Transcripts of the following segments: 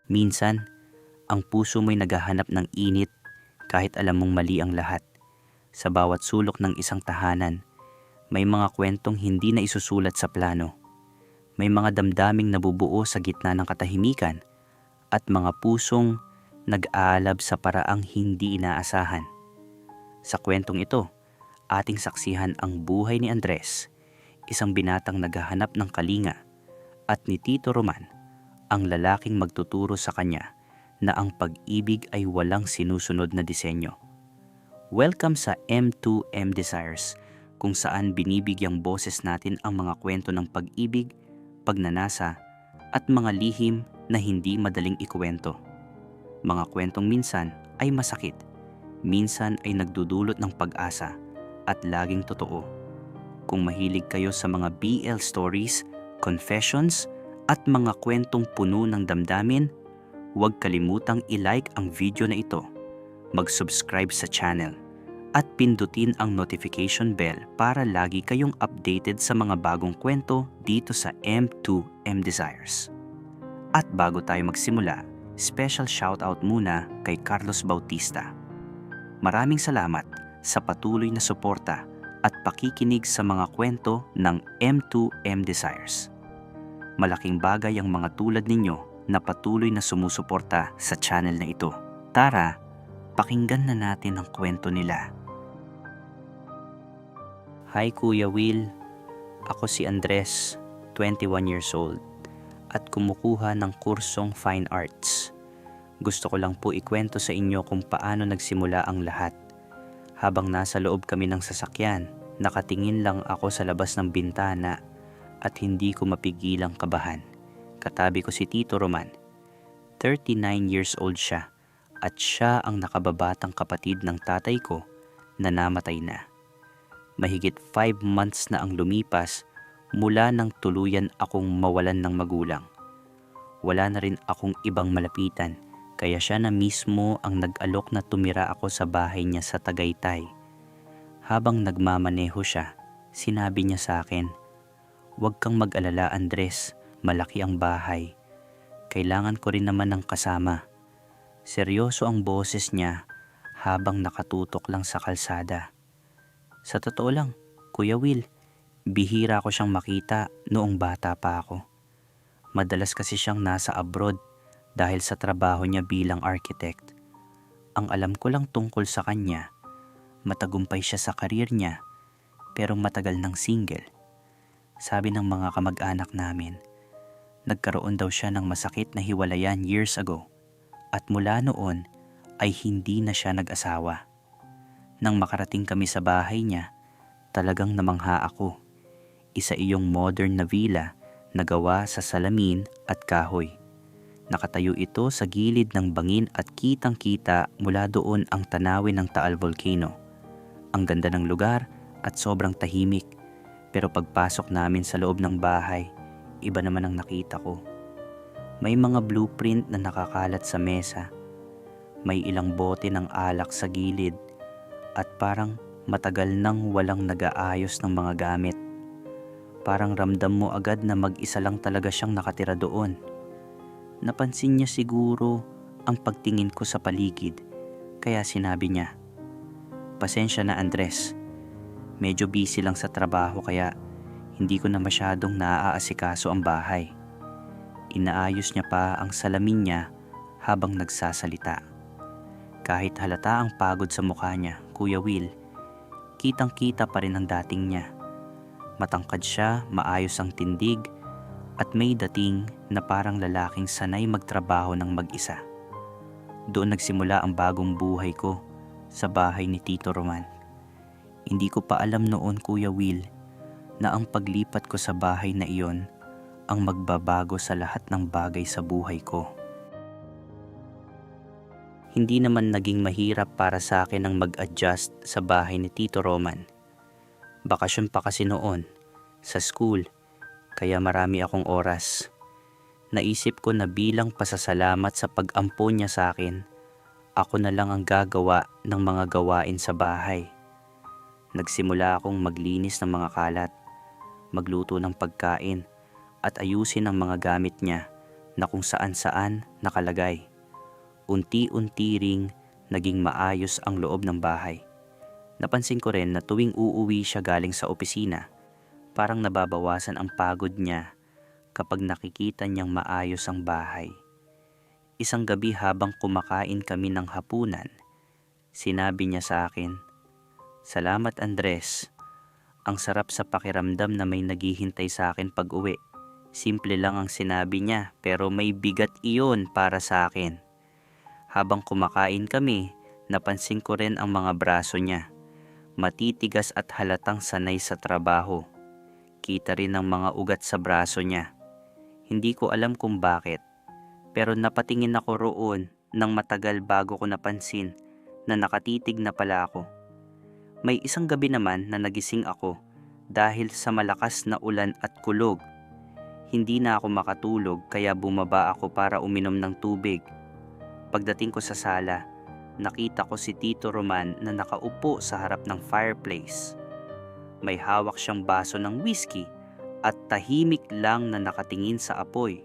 Minsan, ang puso mo'y naghahanap ng init kahit alam mong mali ang lahat. Sa bawat sulok ng isang tahanan, may mga kwentong hindi na isusulat sa plano. May mga damdaming nabubuo sa gitna ng katahimikan at mga pusong nag-aalab sa paraang hindi inaasahan. Sa kwentong ito, ating saksihan ang buhay ni Andres, isang binatang naghahanap ng kalinga, at ni Tito Roman, ang lalaking magtuturo sa kanya na ang pag-ibig ay walang sinusunod na disenyo. Welcome sa M2M Desires, kung saan binibigyang boses natin ang mga kwento ng pag-ibig, pagnanasa, at mga lihim na hindi madaling ikuwento. Mga kwentong minsan ay masakit, minsan ay nagdudulot ng pag-asa, at laging totoo. Kung mahilig kayo sa mga BL stories, confessions, at mga kwentong puno ng damdamin, huwag kalimutang i-like ang video na ito, mag-subscribe sa channel, at pindutin ang notification bell para lagi kayong updated sa mga bagong kwento dito sa M2M Desires. At bago tayo magsimula, special shoutout muna kay Carlos Bautista. Maraming salamat sa patuloy na suporta at pakikinig sa mga kwento ng M2M Desires. Malaking bagay ang mga tulad ninyo na patuloy na sumusuporta sa channel na ito. Tara, pakinggan na natin ang kwento nila. Hi Kuya Will, ako si Andres, 21 years old, at kumukuha ng kursong Fine Arts. Gusto ko lang po ikwento sa inyo kung paano nagsimula ang lahat. Habang nasa loob kami ng sasakyan, nakatingin lang ako sa labas ng bintana at hindi ko mapigilang kabahan. Katabi ko si Tito Roman. 39 years old siya at siya ang nakababatang kapatid ng tatay ko na namatay na. Mahigit 5 months na ang lumipas mula nang tuluyan akong mawalan ng magulang. Wala na rin akong ibang malapitan, kaya siya na mismo ang nag-alok na tumira ako sa bahay niya sa Tagaytay. Habang nagmamaneho siya, sinabi niya sa akin, "Huwag kang mag-alala Andres, malaki ang bahay. Kailangan ko rin naman ng kasama." Seryoso ang boses niya habang nakatutok lang sa kalsada. Sa totoo lang, Kuya Will, bihira ko siyang makita noong bata pa ako. Madalas kasi siyang nasa abroad dahil sa trabaho niya bilang architect. Ang alam ko lang tungkol sa kanya, matagumpay siya sa karir niya pero matagal nang single. Sabi ng mga kamag-anak namin, nagkaroon daw siya ng masakit na hiwalayan years ago at mula noon ay hindi na siya nag-asawa. Nang makarating kami sa bahay niya, talagang namangha ako. Isa iyong modern na villa na gawa sa salamin at kahoy. Nakatayo ito sa gilid ng bangin at kitang-kita mula doon ang tanawin ng Taal Volcano. Ang ganda ng lugar at sobrang tahimik. Pero pagpasok namin sa loob ng bahay, iba naman ang nakita ko. May mga blueprint na nakakalat sa mesa. May ilang bote ng alak sa gilid at parang matagal nang walang nag-aayos ng mga gamit. Parang ramdam mo agad na mag-isa lang talaga siyang nakatira doon. Napansin niya siguro ang pagtingin ko sa paligid, kaya sinabi niya, "Pasensya na Andres. Medyo busy lang sa trabaho kaya hindi ko na masyadong naaasikaso ang bahay." Inaayos niya pa ang salamin niya habang nagsasalita. Kahit halata ang pagod sa mukha niya, Kuya Will, kitang-kita pa rin ang dating niya. Matangkad siya, maayos ang tindig, at may dating na parang lalaking sanay magtrabaho ng mag-isa. Doon nagsimula ang bagong buhay ko sa bahay ni Tito Roman. Hindi ko pa alam noon, Kuya Will, na ang paglipat ko sa bahay na iyon ang magbabago sa lahat ng bagay sa buhay ko. Hindi naman naging mahirap para sa akin ang mag-adjust sa bahay ni Tito Roman. Bakasyon pa kasi noon, sa school, kaya marami akong oras. Naisip ko na bilang pasasalamat sa pag-ampon niya sa akin, ako na lang ang gagawa ng mga gawain sa bahay. Nagsimula akong maglinis ng mga kalat, magluto ng pagkain, at ayusin ang mga gamit niya na kung saan-saan nakalagay. Unti-unti ring naging maayos ang loob ng bahay. Napansin ko rin na tuwing uuwi siya galing sa opisina, parang nababawasan ang pagod niya kapag nakikita niyang maayos ang bahay. Isang gabi habang kumakain kami ng hapunan, sinabi niya sa akin, "Salamat Andres, ang sarap sa pakiramdam na may naghihintay sa akin pag-uwi." Simple lang ang sinabi niya pero may bigat iyon para sa akin. Habang kumakain kami, napansin ko rin ang mga braso niya. Matitigas at halatang sanay sa trabaho. Kita rin ang mga ugat sa braso niya. Hindi ko alam kung bakit, pero napatingin ako roon ng matagal bago ko napansin na nakatitig na pala ako. May isang gabi naman na nagising ako dahil sa malakas na ulan at kulog. Hindi na ako makatulog kaya bumaba ako para uminom ng tubig. Pagdating ko sa sala, nakita ko si Tito Roman na nakaupo sa harap ng fireplace. May hawak siyang baso ng whiskey at tahimik lang na nakatingin sa apoy.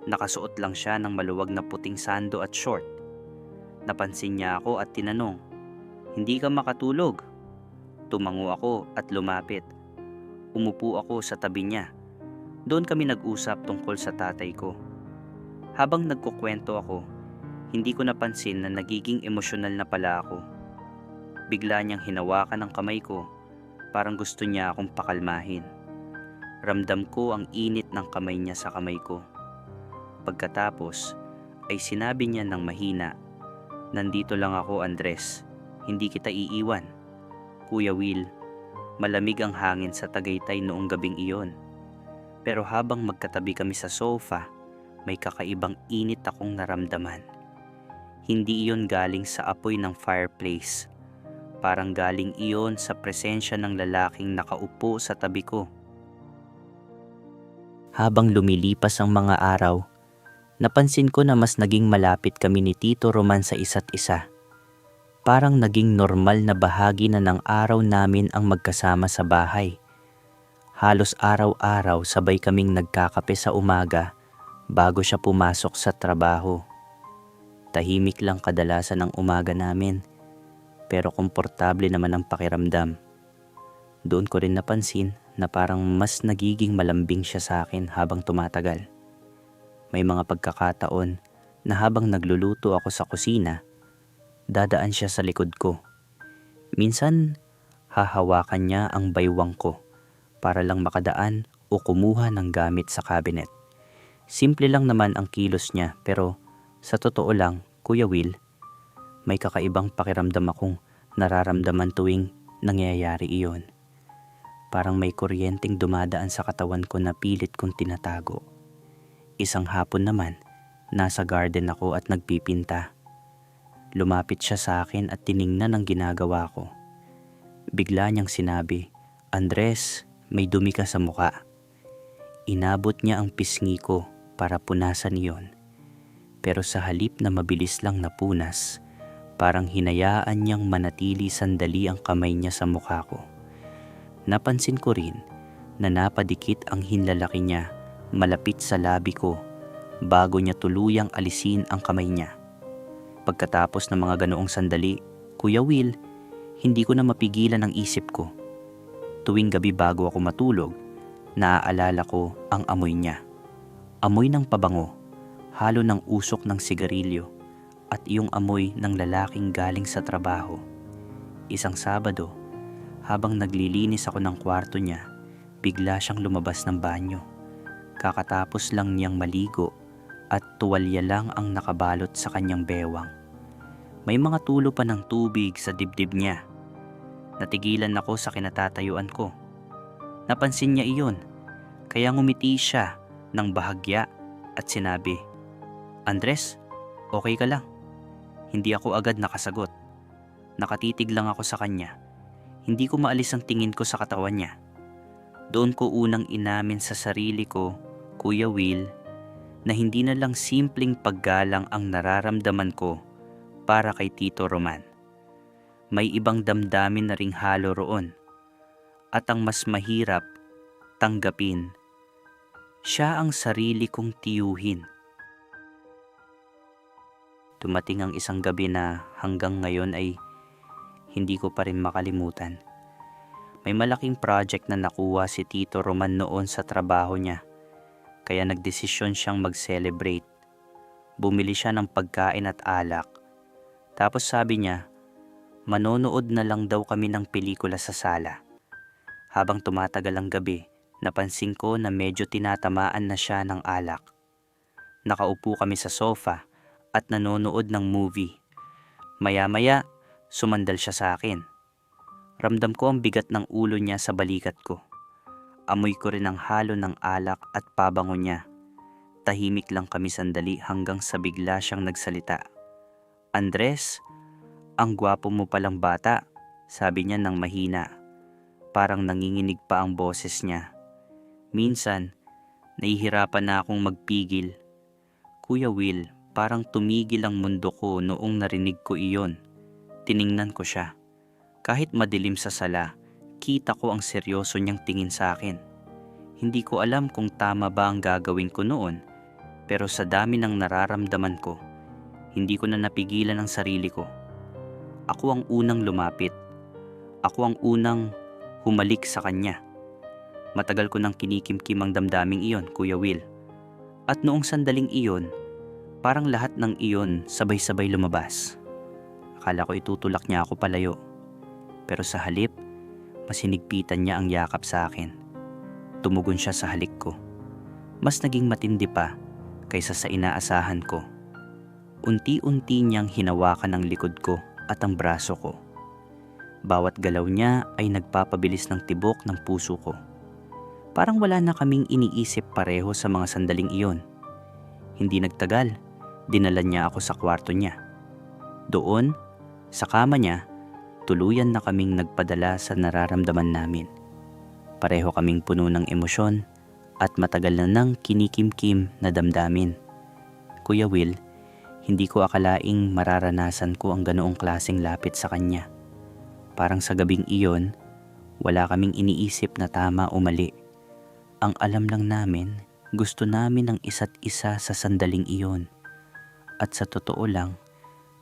Nakasuot lang siya ng maluwag na puting sando at short. Napansin niya ako at tinanong, "Hindi ka makatulog?" Tumango ako at lumapit. Umupo ako sa tabi niya. Doon kami nag-usap tungkol sa tatay ko. Habang nagkukwento ako, hindi ko napansin na nagiging emosyonal na pala ako. Bigla niyang hinawakan ang kamay ko, parang gusto niya akong pakalmahin. Ramdam ko ang init ng kamay niya sa kamay ko. Pagkatapos ay sinabi niya ng mahina, "Nandito lang ako Andres, hindi kita iiwan." Kuya Will, malamig ang hangin sa Tagaytay noong gabing iyon. Pero habang magkatabi kami sa sofa, may kakaibang init akong naramdaman. Hindi iyon galing sa apoy ng fireplace. Parang galing iyon sa presensya ng lalaking nakaupo sa tabi ko. Habang lumilipas ang mga araw, napansin ko na mas naging malapit kami ni Tito Roman sa isa't isa. Parang naging normal na bahagi na ng araw namin ang magkasama sa bahay. Halos araw-araw sabay kaming nagkakape sa umaga bago siya pumasok sa trabaho. Tahimik lang kadalasan ang umaga namin, pero komportable naman ang pakiramdam. Doon ko rin napansin na parang mas nagiging malambing siya sa akin habang tumatagal. May mga pagkakataon na habang nagluluto ako sa kusina, dadaan siya sa likod ko. Minsan, hahawakan niya ang baywang ko para lang makadaan o kumuha ng gamit sa cabinet. Simple lang naman ang kilos niya pero sa totoo lang, Kuya Will, may kakaibang pakiramdam akong nararamdaman tuwing nangyayari iyon. Parang may kuryenteng dumadaan sa katawan ko na pilit kong tinatago. Isang hapon naman, nasa garden ako at nagpipinta. Lumapit siya sa akin at tiningnan ang ginagawa ko. Bigla niyang sinabi, "Andres, may dumi ka sa muka." Inabot niya ang pisngi ko para punasan iyon. Pero sa halip na mabilis lang napunas, parang hinayaan niyang manatili sandali ang kamay niya sa mukha ko. Napansin ko rin na napadikit ang hinlalaki niya malapit sa labi ko bago niya tuluyang alisin ang kamay niya. Pagkatapos ng mga ganoong sandali, Kuya Will, hindi ko na mapigilan ang isip ko. Tuwing gabi bago ako matulog, naaalala ko ang amoy niya. Amoy ng pabango, halo ng usok ng sigarilyo, at yung amoy ng lalaking galing sa trabaho. Isang Sabado, habang naglilinis ako ng kwarto niya, bigla siyang lumabas ng banyo. Kakatapos lang niyang maligo at tuwalya lang ang nakabalot sa kanyang bewang. May mga tulo pa ng tubig sa dibdib niya. Natigilan ako sa kinatatayuan ko. Napansin niya iyon, kaya ngumiti siya ng bahagya at sinabi, "Andres, okay ka lang?" Hindi ako agad nakasagot. Nakatitig lang ako sa kanya. Hindi ko maalis ang tingin ko sa katawan niya. Doon ko unang inamin sa sarili ko, Kuya Will, na hindi na lang simpleng paggalang ang nararamdaman ko para kay Tito Roman. May ibang damdamin na ring halo roon. At ang mas mahirap tanggapin, siya ang sarili kong tiyuhin. Dumating ang isang gabi na hanggang ngayon ay hindi ko pa rin makalimutan. May malaking project na nakuha si Tito Roman noon sa trabaho niya, kaya nagdesisyon siyang mag-celebrate. Bumili siya ng pagkain at alak. Tapos sabi niya, manonood na lang daw kami ng pelikula sa sala. Habang tumatagal ang gabi, napansin ko na medyo tinatamaan na siya ng alak. Nakaupo kami sa sofa at nanonood ng movie. Maya-maya, sumandal siya sa akin. Ramdam ko ang bigat ng ulo niya sa balikat ko. Amoy ko rin ang halo ng alak at pabango niya. Tahimik lang kami sandali hanggang sa bigla siyang nagsalita. Andres, ang gwapo mo palang bata, sabi niya nang mahina. Parang nanginginig pa ang boses niya. Minsan, nahihirapan na akong magpigil. Kuya Will, parang tumigil ang mundo ko noong narinig ko iyon. Tiningnan ko siya. Kahit madilim sa sala, kita ko ang seryoso niyang tingin sa akin. Hindi ko alam kung tama ba ang gagawin ko noon, pero sa dami ng nararamdaman ko, hindi ko na napigilan ang sarili ko. Ako ang unang lumapit. Ako ang unang humalik sa kanya. Matagal ko nang kinikimkim ang damdaming iyon, Kuya Will. At noong sandaling iyon, parang lahat ng iyon sabay-sabay lumabas. Akala ko itutulak niya ako palayo. Pero sa halip, mas hinigpitan niya ang yakap sa akin. Tumugon siya sa halik ko. Mas naging matindi pa kaysa sa inaasahan ko. Unti-unti niyang hinawakan ang likod ko at ang braso ko. Bawat galaw niya ay nagpapabilis ng tibok ng puso ko. Parang wala na kaming iniisip pareho sa mga sandaling iyon. Hindi nagtagal, dinala niya ako sa kwarto niya. Doon, sa kama niya, tuluyan na kaming nagpadala sa nararamdaman namin. Pareho kaming puno ng emosyon at matagal na nang kinikimkim na damdamin. Kuya Will, hindi ko akalaing mararanasan ko ang ganoong klaseng lapit sa kanya. Parang sa gabing iyon, wala kaming iniisip na tama o mali. Ang alam lang namin, gusto namin ang isa't isa sa sandaling iyon. At sa totoo lang,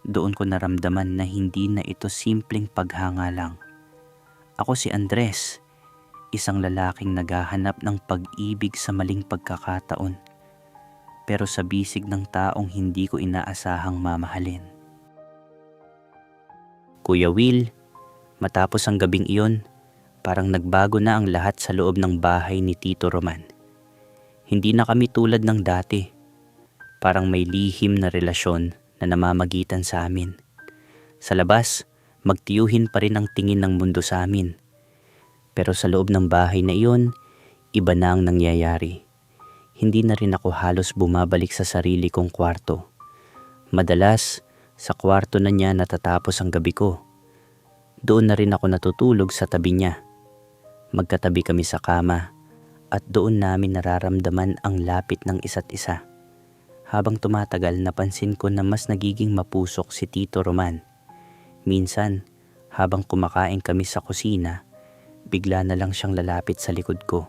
doon ko naramdaman na hindi na ito simpleng paghanga lang. Ako si Andres, isang lalaking naghahanap ng pag-ibig sa maling pagkakataon, pero sa bisig ng taong hindi ko inaasahang mamahalin. Kuya Will, matapos ang gabing iyon, parang nagbago na ang lahat sa loob ng bahay ni Tito Roman. Hindi na kami tulad ng dati. Parang may lihim na relasyon na namamagitan sa amin. Sa labas, magtiyuhin pa rin ang tingin ng mundo sa amin. Pero sa loob ng bahay na iyon, iba na ang nangyayari. Hindi na rin ako halos bumabalik sa sarili kong kwarto. Madalas, sa kwarto na niya natatapos ang gabi ko. Doon na rin ako natutulog sa tabi niya. Magkatabi kami sa kama at doon namin nararamdaman ang lapit ng isa't isa. Habang tumatagal, napansin ko na mas nagiging mapusok si Tito Roman. Minsan, habang kumakain kami sa kusina, bigla na lang siyang lalapit sa likod ko.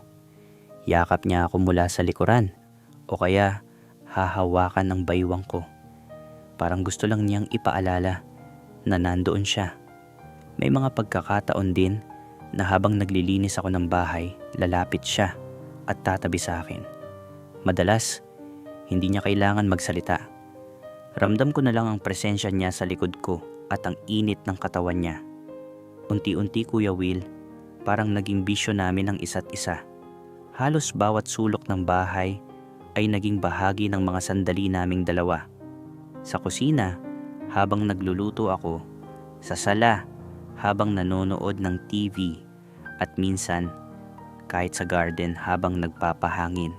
Yakap niya ako mula sa likuran o kaya hahawakan ng baywang ko. Parang gusto lang niyang ipaalala na nandoon siya. May mga pagkakataon din na habang naglilinis ako ng bahay, lalapit siya at tatabi sa akin. Madalas, hindi niya kailangan magsalita. Ramdam ko na lang ang presensya niya sa likod ko at ang init ng katawan niya. Unti-unti, Kuya Will, parang naging bisyo namin ang isa't isa. Halos bawat sulok ng bahay ay naging bahagi ng mga sandali naming dalawa. Sa kusina, habang nagluluto ako. Sa sala, habang nanonood ng TV. At minsan, kahit sa garden habang nagpapahangin.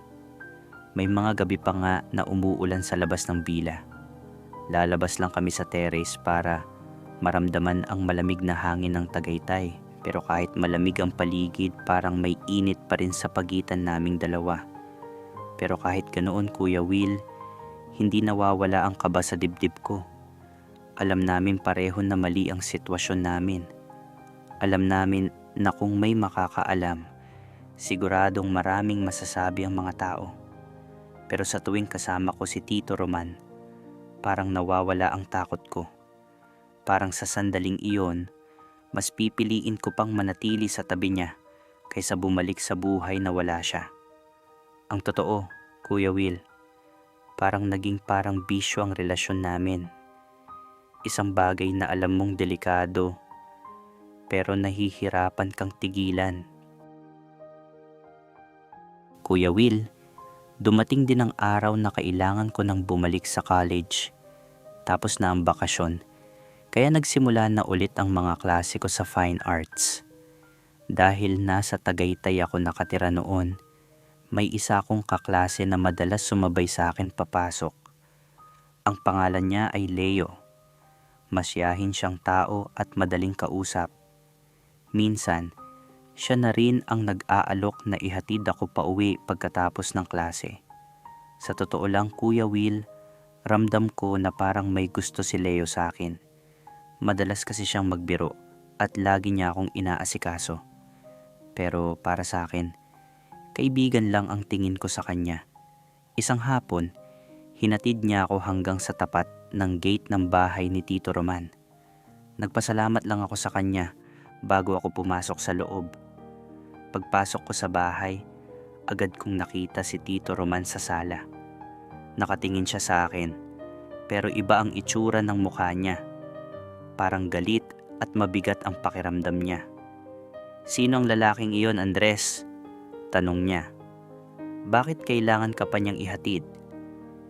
May mga gabi pa nga na umuulan sa labas ng villa. Lalabas lang kami sa terrace para maramdaman ang malamig na hangin ng Tagaytay. Pero kahit malamig ang paligid, parang may init pa rin sa pagitan naming dalawa. Pero kahit ganoon, Kuya Will, hindi nawawala ang kaba sa dibdib ko. Alam namin pareho na mali ang sitwasyon namin. Alam namin na kung may makakaalam, siguradong maraming masasabi ang mga tao. Pero sa tuwing kasama ko si Tito Roman, parang nawawala ang takot ko. Parang sa sandaling iyon, mas pipiliin ko pang manatili sa tabi niya kaysa bumalik sa buhay na wala siya. Ang totoo, Kuya Will, parang naging parang bisyo ang relasyon namin. Isang bagay na alam mong delikado, pero nahihirapan kang tigilan. Kuya Will, dumating din ang araw na kailangan ko nang bumalik sa college. Tapos na ang bakasyon, kaya nagsimula na ulit ang mga klase ko sa fine arts. Dahil nasa Tagaytay ako nakatira noon, may isa akong kaklase na madalas sumabay sa akin papasok. Ang pangalan niya ay Leo. Masyahin siyang tao at madaling kausap. Minsan, siya na rin ang nag-aalok na ihatid ako pauwi pagkatapos ng klase. Sa totoo lang, Kuya Will, ramdam ko na parang may gusto si Leo sa akin. Madalas kasi siyang magbiro at lagi niya akong inaasikaso. Pero para sa akin, kaibigan lang ang tingin ko sa kanya. Isang hapon, hinatid niya ako hanggang sa tapat ng gate ng bahay ni Tito Roman. Nagpasalamat lang ako sa kanya bago ako pumasok sa loob. Pagpasok ko sa bahay, agad kong nakita si Tito Roman sa sala. Nakatingin siya sa akin, pero iba ang itsura ng mukha niya. Parang galit at mabigat ang pakiramdam niya. "Sino ang lalaking iyon, Andres?" tanong niya. "Bakit kailangan ka pa niyang ihatid?"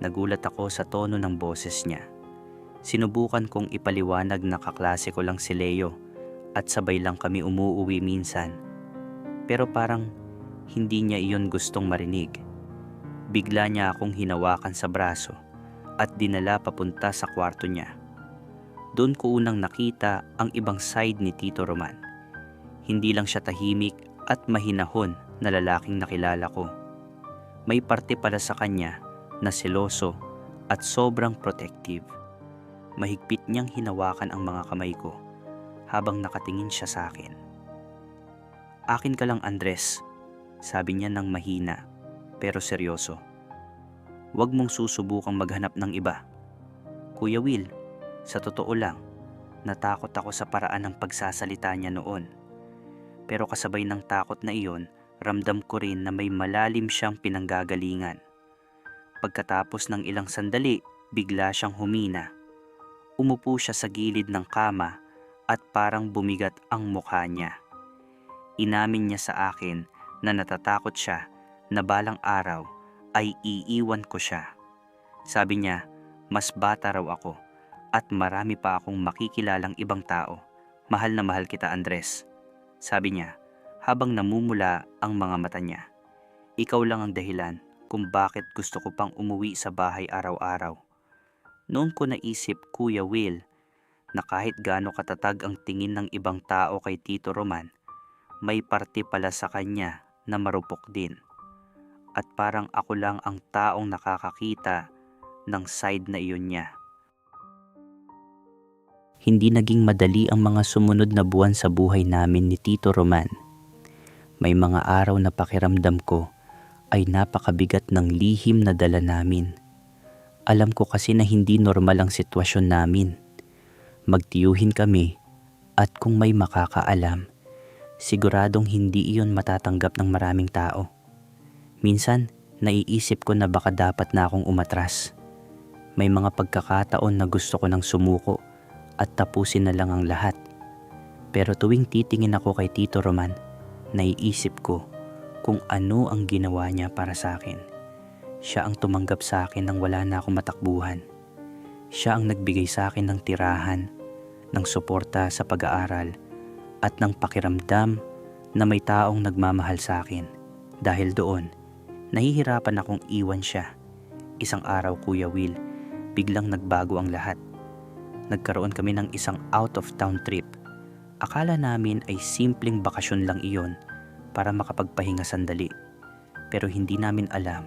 Nagulat ako sa tono ng boses niya. Sinubukan kong ipaliwanag na kaklase ko lang si Leo at sabay lang kami umuuwi minsan. Pero parang hindi niya iyon gustong marinig. Bigla niya akong hinawakan sa braso at dinala papunta sa kwarto niya. Doon ko unang nakita ang ibang side ni Tito Roman. Hindi lang siya tahimik at mahinahon na lalaking nakilala ko. May parte pala sa kanya na seloso at sobrang protective. Mahigpit niyang hinawakan ang mga kamay ko habang nakatingin siya sa akin. "Akin ka lang, Andres," sabi niya ng mahina pero seryoso. "Huwag mong susubukang maghanap ng iba." Kuya Will, sa totoo lang, natakot ako sa paraan ng pagsasalita niya noon. Pero kasabay ng takot na iyon, ramdam ko rin na may malalim siyang pinanggagalingan. Pagkatapos ng ilang sandali, bigla siyang humina. Umupo siya sa gilid ng kama at parang bumigat ang mukha niya. Inamin niya sa akin na natatakot siya na balang araw ay iiwan ko siya. Sabi niya, mas bata raw ako at marami pa akong makikilalang ibang tao. "Mahal na mahal kita, Andres," sabi niya habang namumula ang mga mata niya. "Ikaw lang ang dahilan kung bakit gusto ko pang umuwi sa bahay araw-araw." Noon ko naisip, Kuya Will, na kahit gaano katatag ang tingin ng ibang tao kay Tito Roman, may parte pala sa kanya na marupok din. At parang ako lang ang taong nakakakita ng side na iyon niya. Hindi naging madali ang mga sumunod na buwan sa buhay namin ni Tito Roman. May mga araw na pakiramdam ko ay napakabigat ng lihim na dala namin. Alam ko kasi na hindi normal ang sitwasyon namin. Magtiyuhin kami at kung may makakaalam, siguradong hindi iyon matatanggap ng maraming tao. Minsan, naiisip ko na baka dapat na akong umatras. May mga pagkakataon na gusto ko nang sumuko at tapusin na lang ang lahat. Pero tuwing titingin ako kay Tito Roman, naiisip ko kung ano ang ginawa niya para sa akin. Siya ang tumanggap sa akin nang wala na akong matakbuhan. Siya ang nagbigay sa akin ng tirahan, ng suporta sa pag-aaral, at ng pakiramdam na may taong nagmamahal sa akin. Dahil doon, nahihirapan akong iwan siya. Isang araw, Kuya Will, biglang nagbago ang lahat. Nagkaroon kami ng isang out-of-town trip. Akala namin ay simpleng bakasyon lang iyon para makapagpahinga sandali. Pero hindi namin alam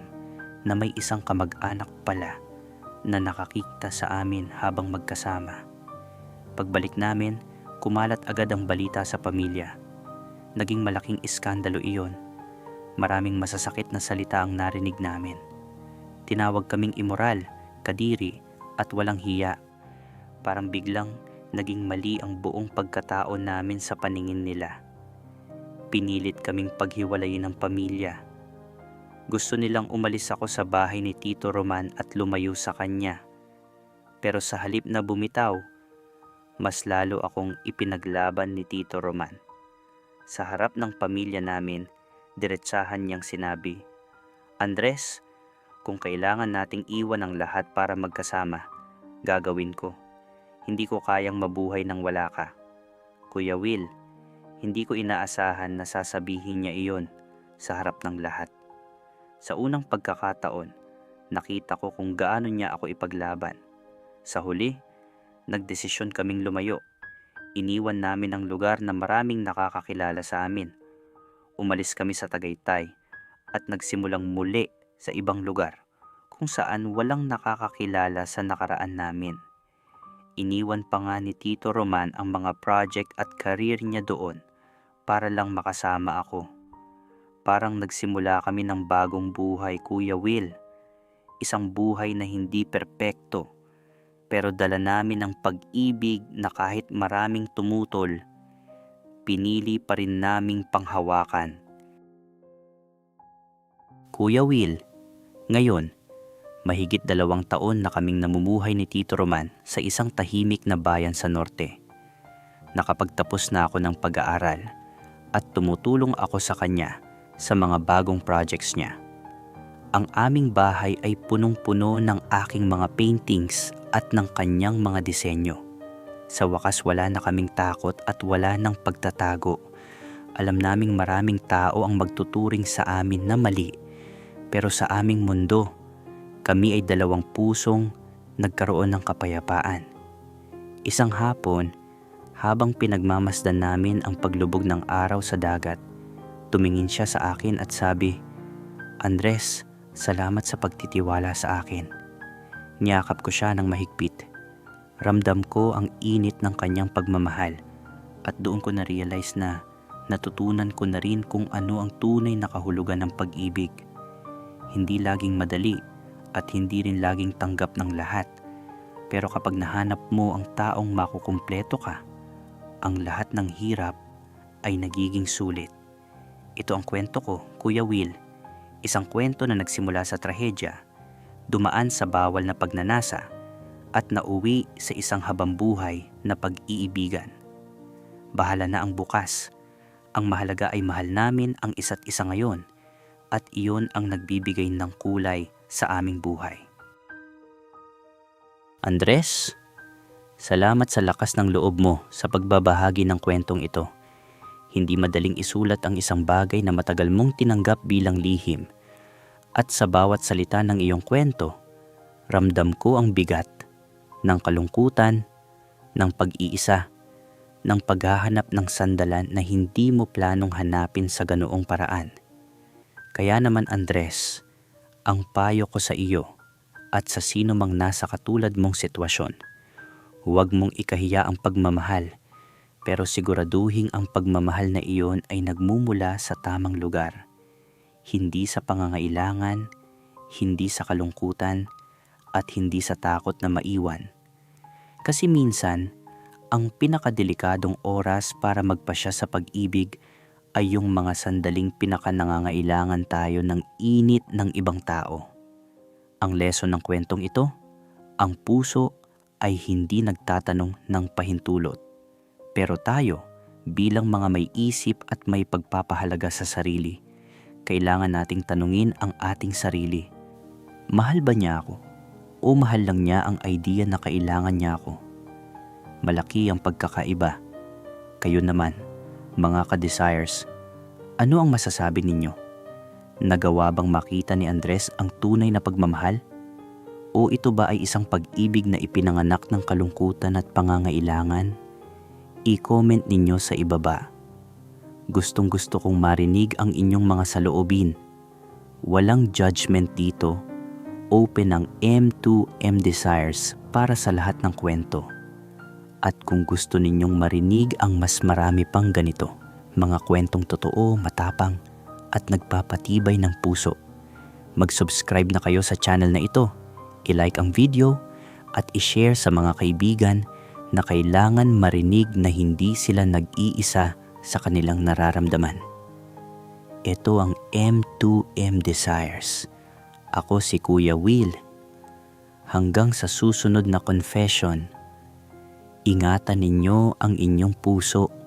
na may isang kamag-anak pala na nakakita sa amin habang magkasama. Pagbalik namin, kumalat agad ang balita sa pamilya. Naging malaking iskandalo iyon. Maraming masasakit na salita ang narinig namin. Tinawag kaming immoral, kadiri, at walang hiya. Parang biglang naging mali ang buong pagkatao namin sa paningin nila. Pinilit kaming paghiwalayin ng pamilya. Gusto nilang umalis ako sa bahay ni Tito Roman at lumayo sa kanya. Pero sa halip na bumitaw, mas lalo akong ipinaglaban ni Tito Roman. Sa harap ng pamilya namin, diretsahan niyang sinabi, "Andres, kung kailangan nating iwan ang lahat para magkasama, gagawin ko. Hindi ko kayang mabuhay nang wala ka." Kuya Will, hindi ko inaasahan na sasabihin niya iyon sa harap ng lahat. Sa unang pagkakataon, nakita ko kung gaano niya ako ipaglaban. Sa huli, nagdesisyon kaming lumayo. Iniwan namin ang lugar na maraming nakakakilala sa amin. Umalis kami sa Tagaytay at nagsimulang muli sa ibang lugar kung saan walang nakakakilala sa nakaraan namin. Iniwan pa nga ni Tito Roman ang mga project at career niya doon para lang makasama ako. Parang nagsimula kami ng bagong buhay, Kuya Will. Isang buhay na hindi perpekto, pero dala namin ang pag-ibig na kahit maraming tumutol, pinili pa rin naming panghawakan. Kuya Will, ngayon, mahigit 2 taon na kaming namumuhay ni Tito Roman sa isang tahimik na bayan sa norte. Nakapagtapos na ako ng pag-aaral at tumutulong ako sa kanya sa mga bagong projects niya. Ang aming bahay ay punong-puno ng aking mga paintings at ng kanyang mga disenyo. Sa wakas wala na kaming takot at wala nang pagtatago. Alam naming maraming tao ang magtuturing sa amin na mali, pero sa aming mundo, kami ay 2 pusong nagkaroon ng kapayapaan. Isang hapon, habang pinagmamasdan namin ang paglubog ng araw sa dagat, tumingin siya sa akin at sabi, "Andres, salamat sa pagtitiwala sa akin." Niyakap ko siya ng mahigpit. Ramdam ko ang init ng kanyang pagmamahal at doon ko na-realize na natutunan ko na rin kung ano ang tunay na kahulugan ng pag-ibig. Hindi laging madali at hindi rin laging tanggap ng lahat. Pero kapag nahanap mo ang taong makukumpleto ka, ang lahat ng hirap ay nagiging sulit. Ito ang kwento ko, Kuya Will. Isang kwento na nagsimula sa trahedya, dumaan sa bawal na pagnanasa, at nauwi sa isang habambuhay na pag-iibigan. Bahala na ang bukas. Ang mahalaga ay mahal namin ang isa't isa ngayon, at iyon ang nagbibigay ng kulay sa aming buhay. Andres, salamat sa lakas ng loob mo sa pagbabahagi ng kwentong ito. Hindi madaling isulat ang isang bagay na matagal mong tinanggap bilang lihim. At sa bawat salita ng iyong kwento, ramdam ko ang bigat ng kalungkutan, ng pag-iisa, ng paghahanap ng sandalan na hindi mo planong hanapin sa ganoong paraan. Kaya naman Andres, ang payo ko sa iyo at sa sino mang nasa katulad mong sitwasyon, huwag mong ikahiya ang pagmamahal, pero siguraduhin ang pagmamahal na iyon ay nagmumula sa tamang lugar. Hindi sa pangangailangan, hindi sa kalungkutan, at hindi sa takot na maiwan. Kasi minsan, ang pinakadelikadong oras para magpasya sa pag-ibig ay yung mga sandaling pinakanangangailangan tayo ng init ng ibang tao. Ang lesson ng kwentong ito, ang puso ay hindi nagtatanong ng pahintulot. Pero tayo, bilang mga may isip at may pagpapahalaga sa sarili, kailangan nating tanungin ang ating sarili. Mahal ba niya ako? O mahal lang niya ang idea na kailangan niya ako? Malaki ang pagkakaiba. Kayo naman, mga ka-desires, ano ang masasabi ninyo? Nagawa bang makita ni Andres ang tunay na pagmamahal? O ito ba ay isang pag-ibig na ipinanganak ng kalungkutan at pangangailangan? I-comment ninyo sa ibaba. Gustong-gusto kong marinig ang inyong mga saloobin. Walang judgment dito. Open ang M2M Desires para sa lahat ng kwento. At kung gusto ninyong marinig ang mas marami pang ganito, mga kwentong totoo, matapang, at nagpapatibay ng puso, mag-subscribe na kayo sa channel na ito, i-like ang video, at ishare sa mga kaibigan na kailangan marinig na hindi sila nag-iisa sa kanilang nararamdaman. Ito ang M2M Desires. Ako si Kuya Will. Hanggang sa susunod na confession, ingatan ninyo ang inyong puso